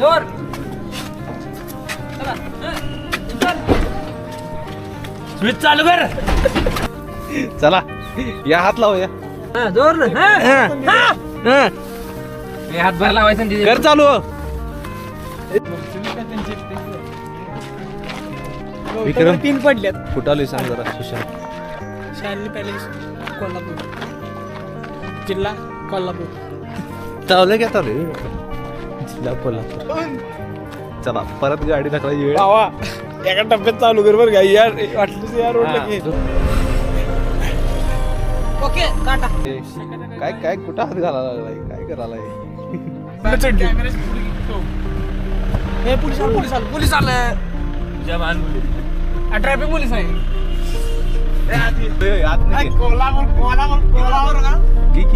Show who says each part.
Speaker 1: जोर स्विच चालू कर.
Speaker 2: चला या हात लावूया.
Speaker 1: जोर हातभार लावायचा ना तिथे.
Speaker 2: कर चालू. विक्रम
Speaker 3: 3 पडल्यात.
Speaker 2: कुठं आलोय सांग जरा सुशांत.
Speaker 3: शालिनी पॅलेस कोल्हापूर जिल्हा कोल्हापूर.
Speaker 2: चालू काय चालू जिल्हा कोल्हापूर. चला परत गाडी ढकलायची वेळ.
Speaker 3: भावा एका टप्प्यात चालू कर बरं का यार वाटलं या रोडला की. ओके काटा.
Speaker 2: काय काय कुठं हात घालायला लागलाय काय करायलाय.
Speaker 3: हे पोलीस आलं पोलीस आलं पोलीस आलं. ट्रॅफिक पोलीस आहे.
Speaker 2: आत नाही.
Speaker 3: कोल्हापूर कोल्हापूर कोल्हापूर का.